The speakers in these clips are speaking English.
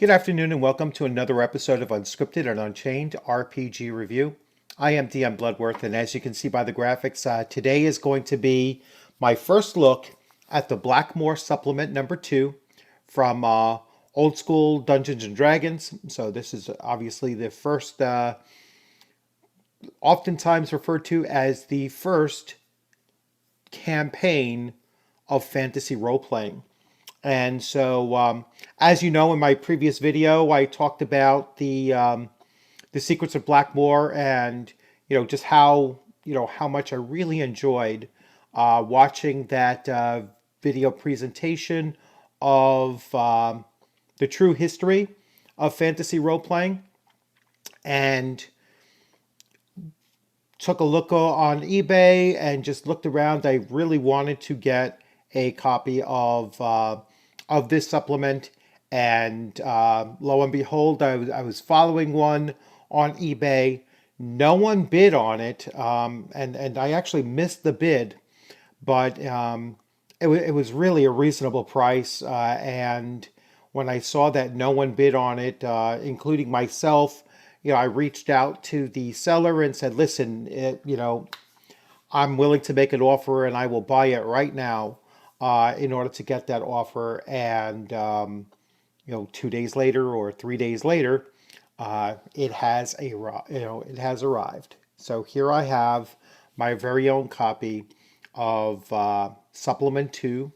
Good afternoon and welcome to another episode of Unscripted and Unchained RPG Review. I am DM Bluddworth, and as you can see by the graphics, today is going to be my first look at the Blackmoor Supplement number 2 from Old School Dungeons and Dragons. So this is obviously the first, oftentimes referred to as the first campaign of fantasy role-playing. And so, as you know, in my previous video, I talked about the secrets of Blackmoor, and just how much I really enjoyed watching that video presentation of the true history of fantasy role playing, and took a look on eBay and just looked around. I really wanted to get a copy of this supplement, and lo and behold, I was following one on eBay. No one bid on it, and I actually missed the bid, but it was really a reasonable price. And when I saw that no one bid on it, including myself, I reached out to the seller and said, "Listen, I'm willing to make an offer, and I will buy it right now." In order to get that offer, and 2 days later or 3 days later, it has it has arrived. So here I have my very own copy of Supplement 2.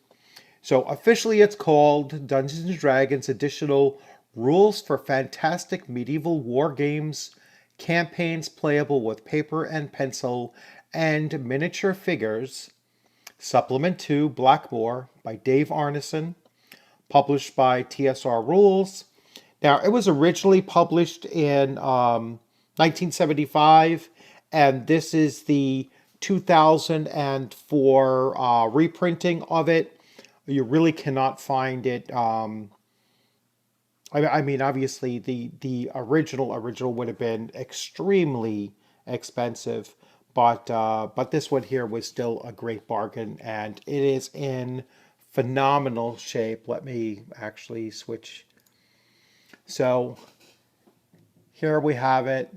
So officially it's called Dungeons and Dragons Additional Rules for Fantastic Medieval War Games, Campaigns Playable with Paper and Pencil and Miniature Figures. Supplement 2, Blackmoor, by Dave Arneson, published by TSR Rules. Now, it was originally published in 1975, and this is the 2004 reprinting of it. You really cannot find it. I mean, obviously, the original would have been extremely expensive. But this one here was still a great bargain, and it is in phenomenal shape. Let me actually switch. So here we have it.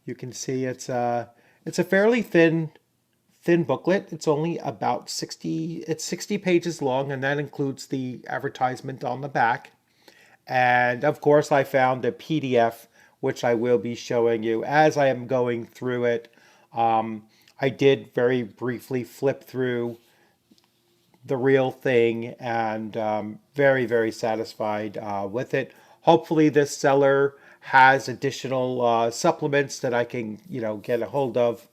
You can see it's a fairly thin booklet. It's only about 60 pages long, and that includes the advertisement on the back. And of course, I found a PDF, which I will be showing you as I am going through it. I did very briefly flip through the real thing, and very, very satisfied with it. Hopefully this seller has additional supplements that I can, get a hold of,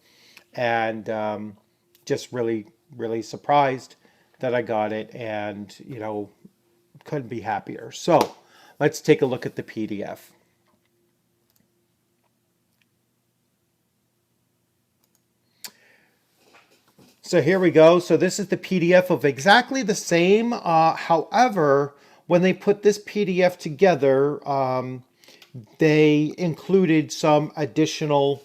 and just really, really surprised that I got it, and, couldn't be happier. So let's take a look at the PDF. So here we go. So this is the PDF of exactly the same. However, when they put this PDF together, they included some additional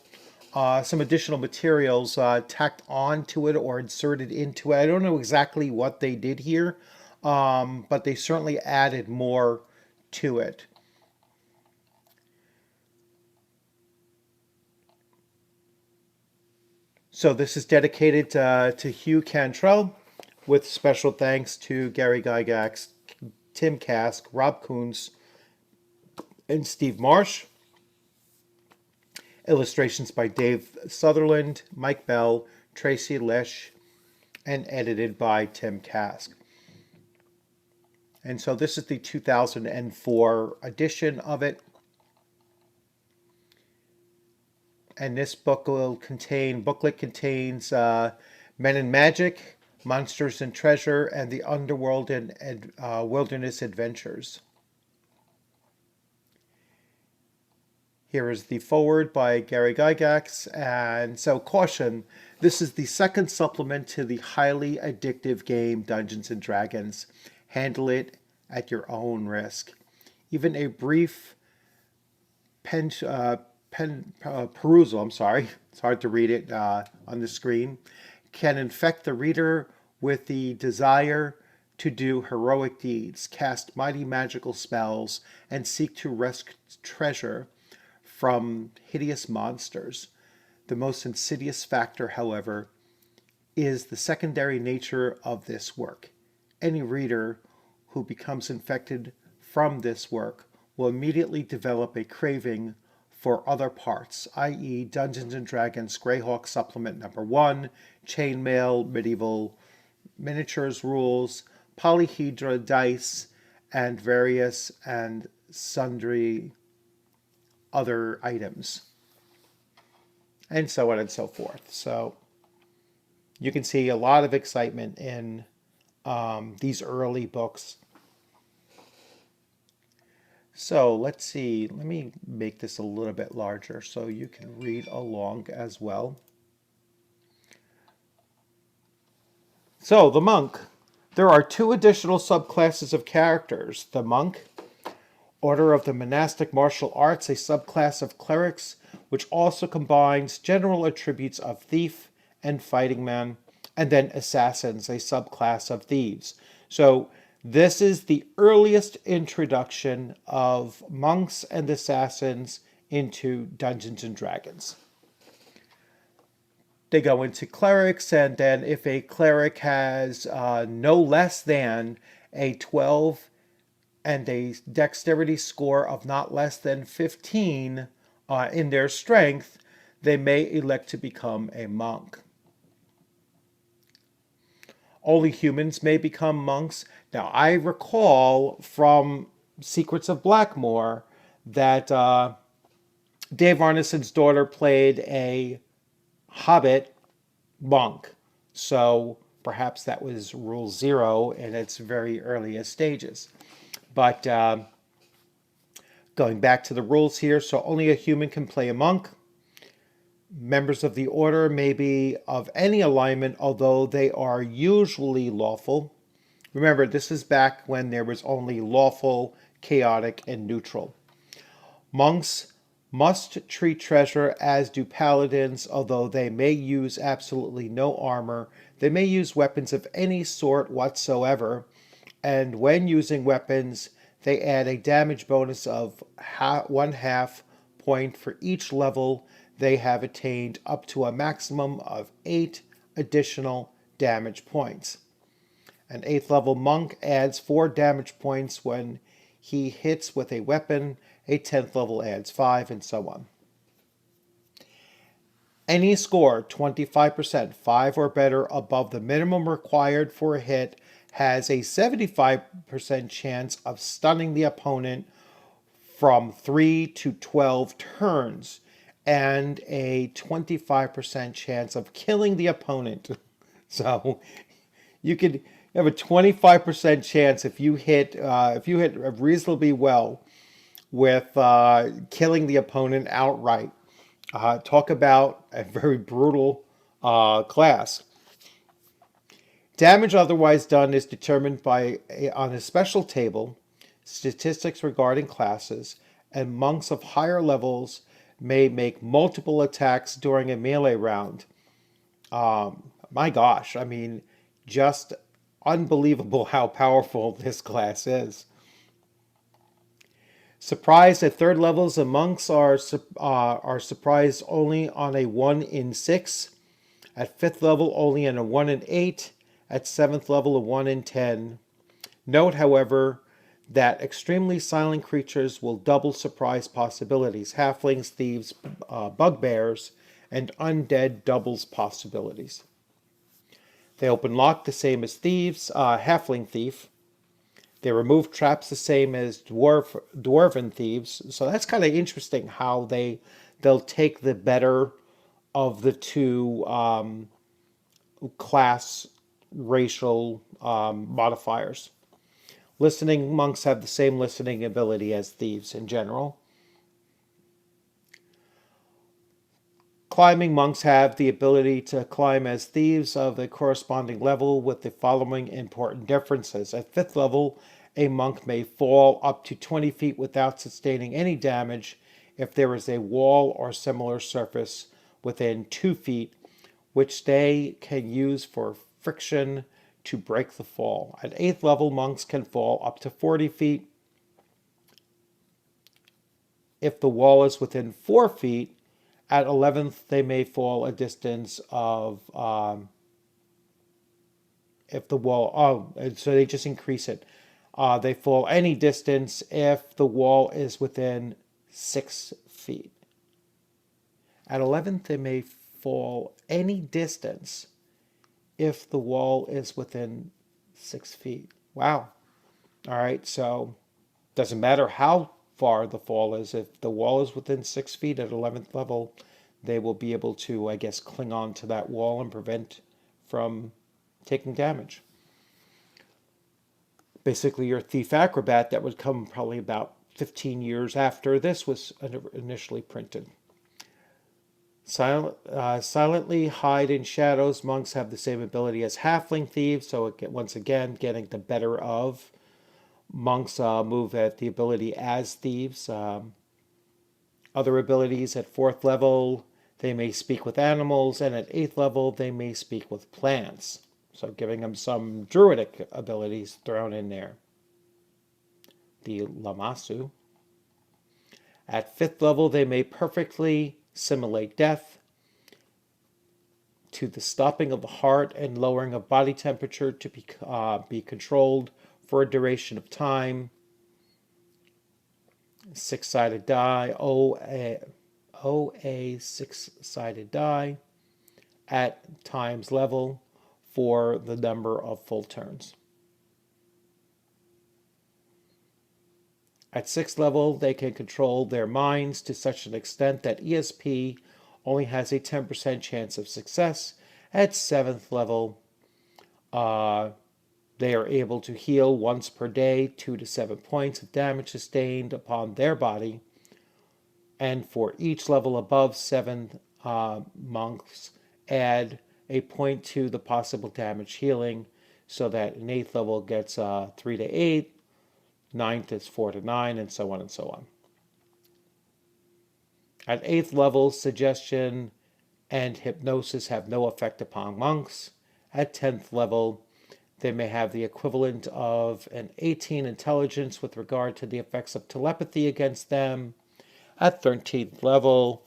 materials tacked onto it or inserted into it. I don't know exactly what they did here, but they certainly added more to it. So this is dedicated to Hugh Cantrell, with special thanks to Gary Gygax, Tim Kask, Rob Coons, and Steve Marsh. Illustrations by Dave Sutherland, Mike Bell, Tracy Lesh, and edited by Tim Kask. And so this is the 2004 edition of it. And this booklet contains Men and Magic, Monsters and Treasure, and the Underworld and Wilderness Adventures. Here is the foreword by Gary Gygax. And so, caution, this is the second supplement to the highly addictive game Dungeons and Dragons. Handle it at your own risk. Even a brief perusal, it's hard to read it on the screen, can infect the reader with the desire to do heroic deeds, cast mighty magical spells, and seek to wrest treasure from hideous monsters. The most insidious factor, however, is the secondary nature of this work. Any reader who becomes infected from this work will immediately develop a craving for other parts, i.e. Dungeons & Dragons Greyhawk Supplement Number 1, Chainmail, Medieval Miniatures Rules, Polyhedra Dice, and various and sundry other items, and so on and so forth. So you can see a lot of excitement in these early books. So let's see, let me make this a little bit larger so you can read along as well. So the monk. There are 2 additional subclasses of characters. The monk, Order of the Monastic Martial Arts, a subclass of clerics, which also combines general attributes of thief and fighting man, and then assassins, a subclass of thieves. So this is the earliest introduction of monks and assassins into Dungeons and Dragons. They go into clerics, and then if a cleric has no less than a 12 and a dexterity score of not less than 15 in their strength, they may elect to become a monk. Only humans may become monks. Now, I recall from Secrets of Blackmoor that Dave Arneson's daughter played a hobbit monk. So perhaps that was rule 0 in its very earliest stages. But going back to the rules here, so only a human can play a monk. Members of the order may be of any alignment, although they are usually lawful. Remember, this is back when there was only lawful, chaotic, and neutral. Monks must treat treasure as do paladins, although they may use absolutely no armor. They may use weapons of any sort whatsoever, and when using weapons, they add a damage bonus of 1/2 point for each level they have attained, up to a maximum of 8 additional damage points. An 8th level monk adds 4 damage points when he hits with a weapon. A 10th level adds 5, and so on. Any score 25%, 5 or better above the minimum required for a hit, has a 75% chance of stunning the opponent from 3 to 12 turns, and a 25% chance of killing the opponent. So you could have a 25% chance if you hit reasonably well with killing the opponent outright. Talk about a very brutal class. Damage otherwise done is determined on a special table, statistics regarding classes, and monks of higher levels may make multiple attacks during a melee round. My gosh, I mean, just unbelievable how powerful this class is. Surprised at 3rd levels, the monks are surprised only on a 1 in 6. At 5th level, only on a 1 in 8. At 7th level, a 1 in 10. Note, however, that extremely silent creatures will double surprise possibilities. Halflings, thieves, bugbears, and undead doubles possibilities. They open lock the same as thieves, halfling thief. They remove traps the same as dwarven thieves. So that's kind of interesting how they'll take the better of the 2 class racial modifiers. Listening monks have the same listening ability as thieves in general. Climbing monks have the ability to climb as thieves of a corresponding level with the following important differences. At 5th level, a monk may fall up to 20 feet without sustaining any damage if there is a wall or similar surface within 2 feet, which they can use for friction to break the fall. At 8th level, monks can fall up to 40 feet. If the wall is within 4 feet, at 11th, they may fall a distance of, if the wall, so they just increase it. They fall any distance if the wall is within 6 feet. At 11th, they may fall any distance if the wall is within 6 feet. Wow. All right, so doesn't matter how far the fall is. If the wall is within 6 feet at 11th level, they will be able to, I guess, cling on to that wall and prevent from taking damage. Basically, your thief acrobat that would come probably about 15 years after this was initially printed. Silently hide in shadows. Monks have the same ability as halfling thieves, so once again, getting the better of. Monks move at the ability as thieves. Other abilities at 4th level, they may speak with animals, and at 8th level, they may speak with plants. So giving them some druidic abilities thrown in there. The Lamasu. At 5th level, they may perfectly simulate death to the stopping of the heart and lowering of body temperature to be controlled for a duration of time. 6-sided die, OA 6-sided die at times level for the number of full turns. At 6th level, they can control their minds to such an extent that ESP only has a 10% chance of success. At 7th level, they are able to heal once per day 2 to 7 points of damage sustained upon their body. And for each level above 7, monks add a point to the possible damage healing, so that an 8th level gets 3 to 8, 9th is 4 to 9, and so on and so on. At 8th level, suggestion and hypnosis have no effect upon monks. At 10th level, they may have the equivalent of an 18 intelligence with regard to the effects of telepathy against them. At 13th level,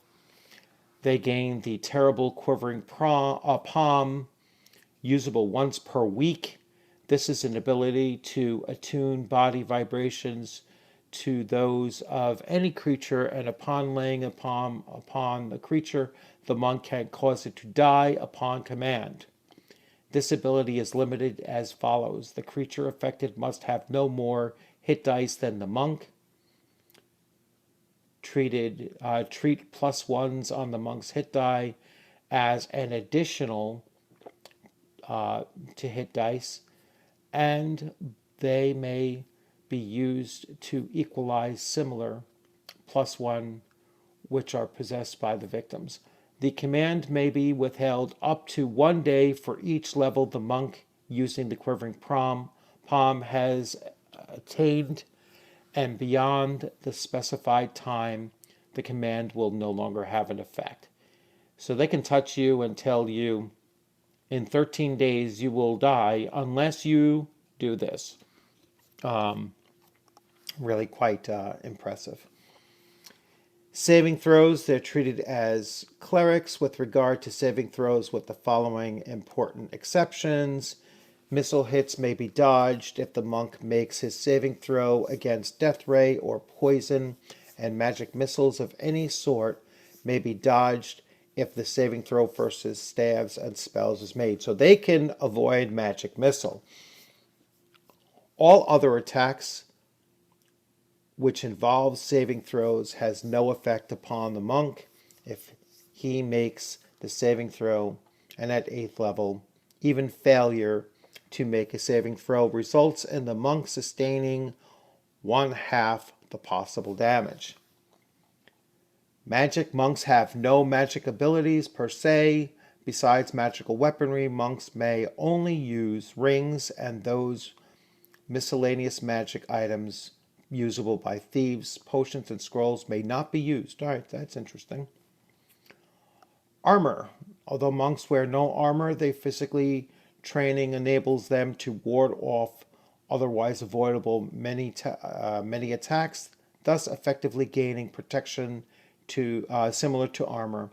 they gain the terrible quivering palm, usable once per week. This is an ability to attune body vibrations to those of any creature, and upon laying a palm upon the creature, the monk can cause it to die upon command. This ability is limited as follows. The creature affected must have no more hit dice than the monk. Treat +1s on the monk's hit die as an additional to hit dice, and they may be used to equalize similar +1 which are possessed by the victims. The command may be withheld up to 1 day for each level the monk using the quivering palm has attained, and beyond the specified time, the command will no longer have an effect. So they can touch you and tell you, in 13 days you will die unless you do this. Really quite impressive. Saving throws, they're treated as clerics with regard to saving throws with the following important exceptions. Missile hits may be dodged if the monk makes his saving throw against death ray or poison, and magic missiles of any sort may be dodged if the saving throw versus staves and spells is made. So they can avoid magic missile. All other attacks which involves saving throws has no effect upon the monk if he makes the saving throw, and at 8th level, even failure to make a saving throw results in the monk sustaining 1/2 the possible damage. Magic monks have no magic abilities per se. Besides magical weaponry, monks may only use rings and those miscellaneous magic items usable by thieves. Potions and scrolls may not be used. All right, that's interesting. Armor. Although monks wear no armor, they physically Training enables them to ward off otherwise avoidable many attacks, thus effectively gaining protection similar to armor.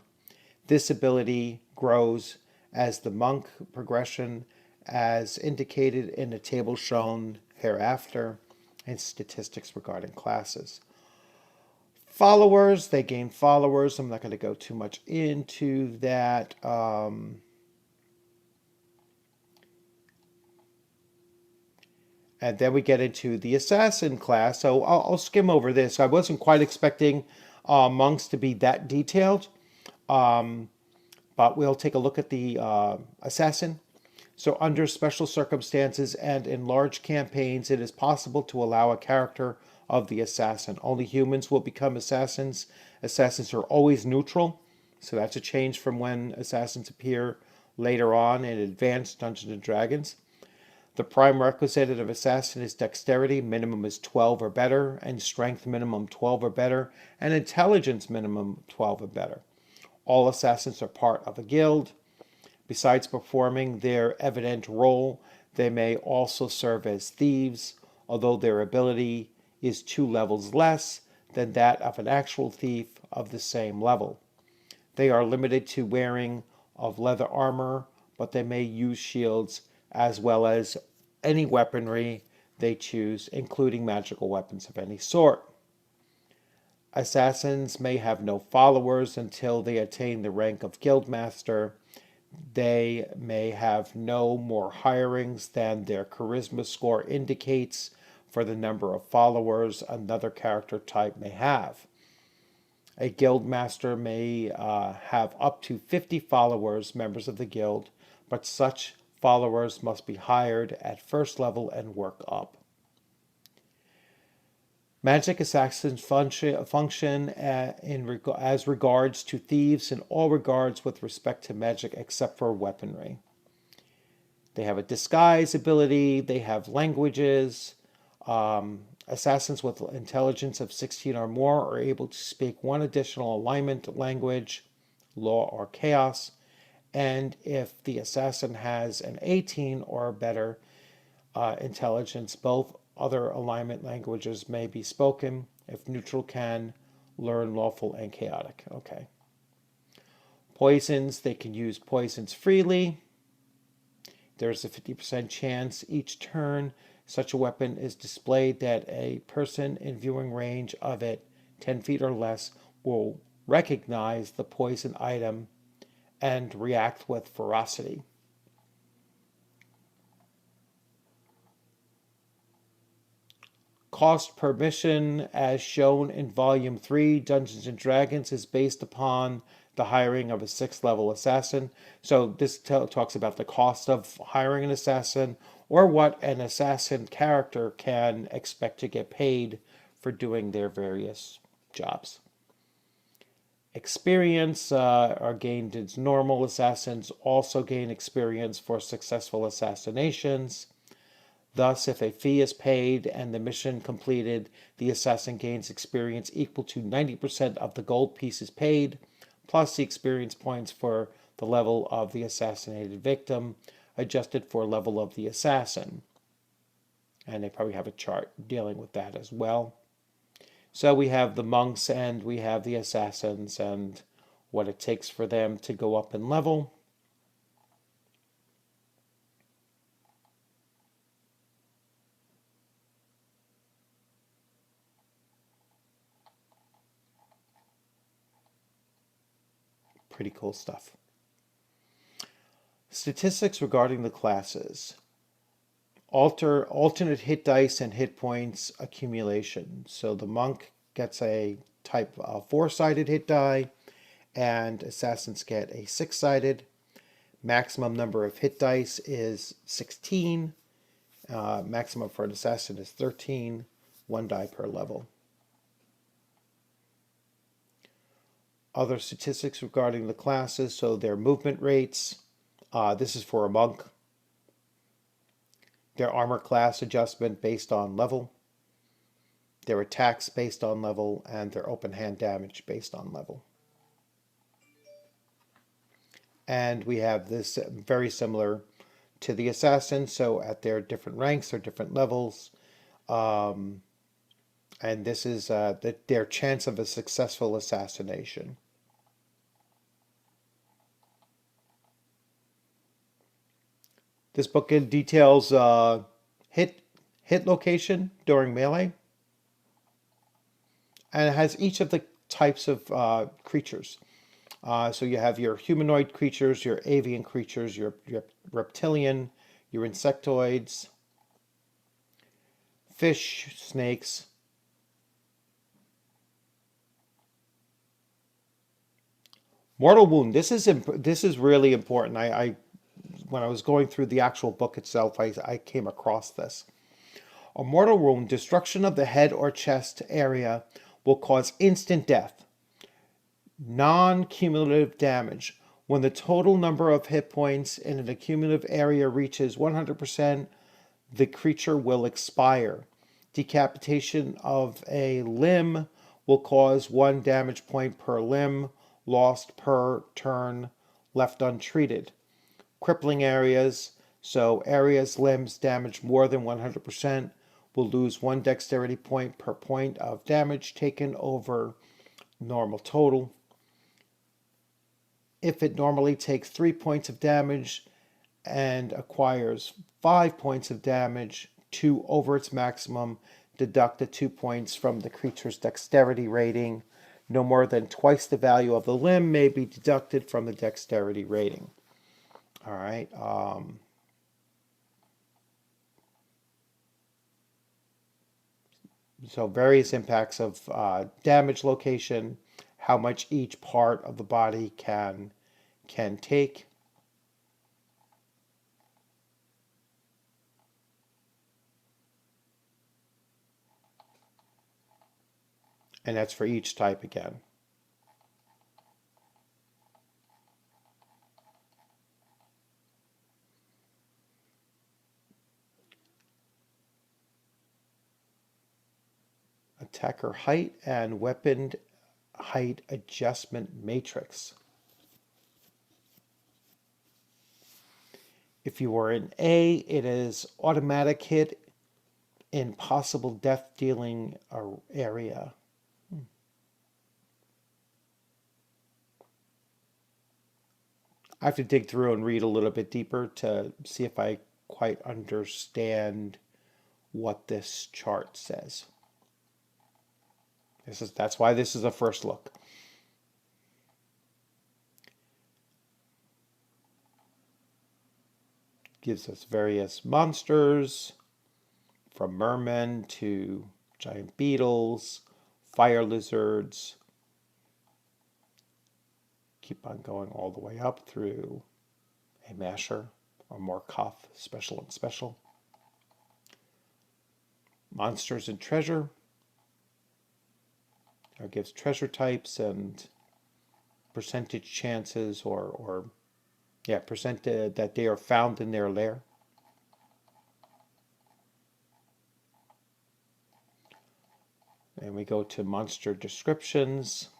This ability grows as the monk progression, as indicated in the table shown hereafter, and statistics regarding classes. Followers, they gain followers. I'm not going to go too much into that. And then we get into the assassin class. So I'll skim over this. I wasn't quite expecting monks to be that detailed, but we'll take a look at the assassin. So under special circumstances and in large campaigns, it is possible to allow a character of the assassin. Only humans will become assassins. Assassins are always neutral, so that's a change from when assassins appear later on in advanced Dungeons and Dragons. The prime requisite of assassin is dexterity, minimum is 12 or better, and strength minimum 12 or better, and intelligence minimum 12 or better. All assassins are part of a guild. Besides performing their evident role, they may also serve as thieves, although their ability is 2 levels less than that of an actual thief of the same level. They are limited to wearing of leather armor, but they may use shields as well as any weaponry they choose, including magical weapons of any sort. Assassins may have no followers until they attain the rank of guildmaster. They may have no more hirings than their charisma score indicates for the number of followers another character type may have. A guildmaster may have up to 50 followers, members of the guild, but such followers must be hired at first level and work up. Magic assassins function as regards to thieves in all regards with respect to magic except for weaponry. They have a disguise ability, they have languages. Assassins with intelligence of 16 or more are able to speak one additional alignment language, law or chaos, and if the assassin has an 18 or better intelligence, both other alignment languages may be spoken. If neutral, can learn lawful and chaotic. Okay. Poisons, they can use poisons freely. There's a 50% chance each turn such a weapon is displayed that a person in viewing range of it, 10 feet or less, will recognize the poison item and react with ferocity. Cost per mission, as shown in Volume 3, Dungeons & Dragons, is based upon the hiring of a 6th level assassin. So this talks about the cost of hiring an assassin, or what an assassin character can expect to get paid for doing their various jobs. Experience are gained as normal. Assassins also gain experience for successful assassinations. Thus, if a fee is paid and the mission completed, the assassin gains experience equal to 90% of the gold pieces paid, plus the experience points for the level of the assassinated victim, adjusted for level of the assassin. And they probably have a chart dealing with that as well. So we have the monks and we have the assassins and what it takes for them to go up in level. Pretty cool stuff. Statistics regarding the classes. Alternate hit dice and hit points accumulation. So the monk gets a type 4-sided hit die, and assassins get a 6-sided. Maximum number of hit dice is 16. Maximum for an assassin is 13. 1 die per level. Other statistics regarding the classes, so their movement rates. This is for a monk. Their armor class adjustment based on level. Their attacks based on level, and their open hand damage based on level. And we have this very similar to the assassin. So at their different ranks or different levels. Um, and this is their chance of a successful assassination. This book details hit hit location during melee, and it has each of the types of creatures. So you have your humanoid creatures, your avian creatures, your reptilian, your insectoids, fish, snakes. Mortal wound. This is really important. I when I was going through the actual book itself, I came across this. A mortal wound, destruction of the head or chest area, will cause instant death. Non-cumulative damage. When the total number of hit points in an accumulative area reaches 100%, the creature will expire. Decapitation of a limb will cause 1 damage point per limb lost per turn left untreated. Crippling areas, so areas limbs damaged more than 100% will lose 1 dexterity point per point of damage taken over normal total. If it normally takes 3 points of damage and acquires 5 points of damage, 2 over its maximum, deduct the 2 points from the creature's dexterity rating. No more than twice the value of the limb may be deducted from the dexterity rating. All right. So various impacts of damage location, how much each part of the body can take. And that's for each type again. Attacker height and weapon height adjustment matrix. If you are in A, it is automatic hit in possible death dealing area. I have to dig through and read a little bit deeper to see if I quite understand what this chart says. That's why this is a first look. Gives us various monsters, from mermen to giant beetles, fire lizards. Keep on going all the way up through a masher, or more cuff, special and special. Monsters and treasure. It gives treasure types and percentage chances or percent that they are found in their lair. And we go to monster descriptions.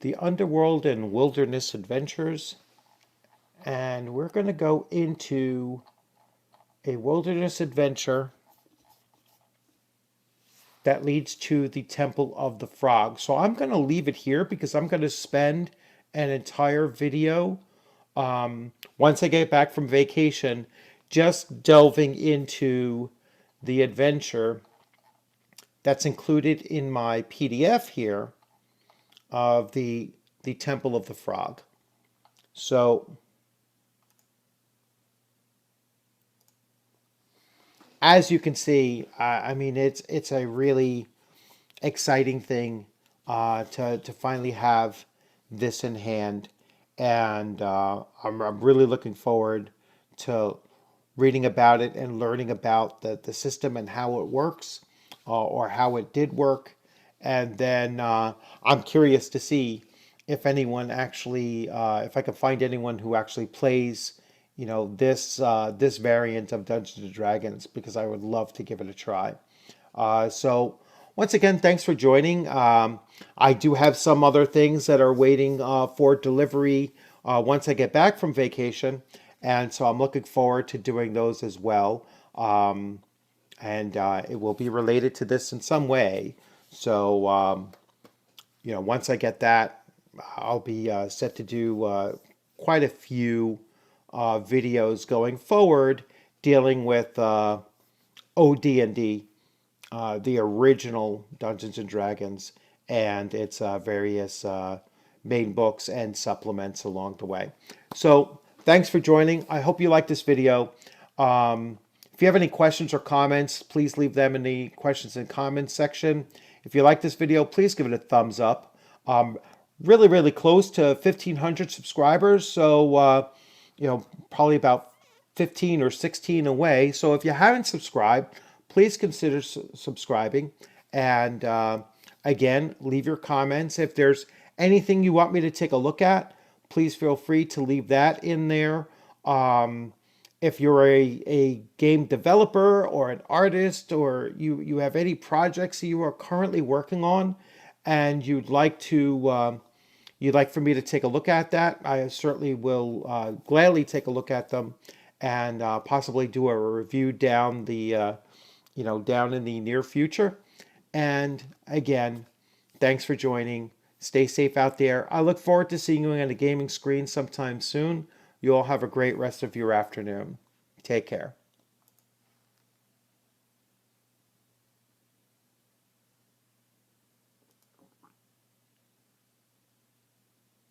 The Underworld and Wilderness Adventures. And we're going to go into a wilderness adventure that leads to the Temple of the Frog. So I'm going to leave it here because I'm going to spend an entire video once I get back from vacation just delving into the adventure that's included in my PDF here of the Temple of the Frog. So as you can see, I mean it's a really exciting thing to finally have this in hand, and I'm really looking forward to reading about it and learning about the system and how it works. or how it did work. And then I'm curious to see if anyone actually, if I can find anyone who actually plays, this variant of Dungeons and Dragons, because I would love to give it a try. So once again, thanks for joining. I do have some other things that are waiting for delivery once I get back from vacation, and so I'm looking forward to doing those as well. And it will be related to this in some way. So once I get that, I'll be set to do quite a few videos going forward dealing with OD&D, the original Dungeons and Dragons, and its various main books and supplements along the way. So thanks for joining. I hope you liked this video. If you have any questions or comments, please leave them in the questions and comments section. If you like this video, please give it a thumbs up. Really, really close to 1,500 subscribers, so probably about 15 or 16 away. So if you haven't subscribed, please consider subscribing. And again, leave your comments. If there's anything you want me to take a look at, please feel free to leave that in there. If you're a game developer or an artist, or you have any projects you are currently working on and you'd like for me to take a look at that, I certainly will gladly take a look at them and possibly do a review down in the near future. And again, thanks for joining. Stay safe out there. I look forward to seeing you on a gaming screen sometime soon. You all have a great rest of your afternoon. Take care.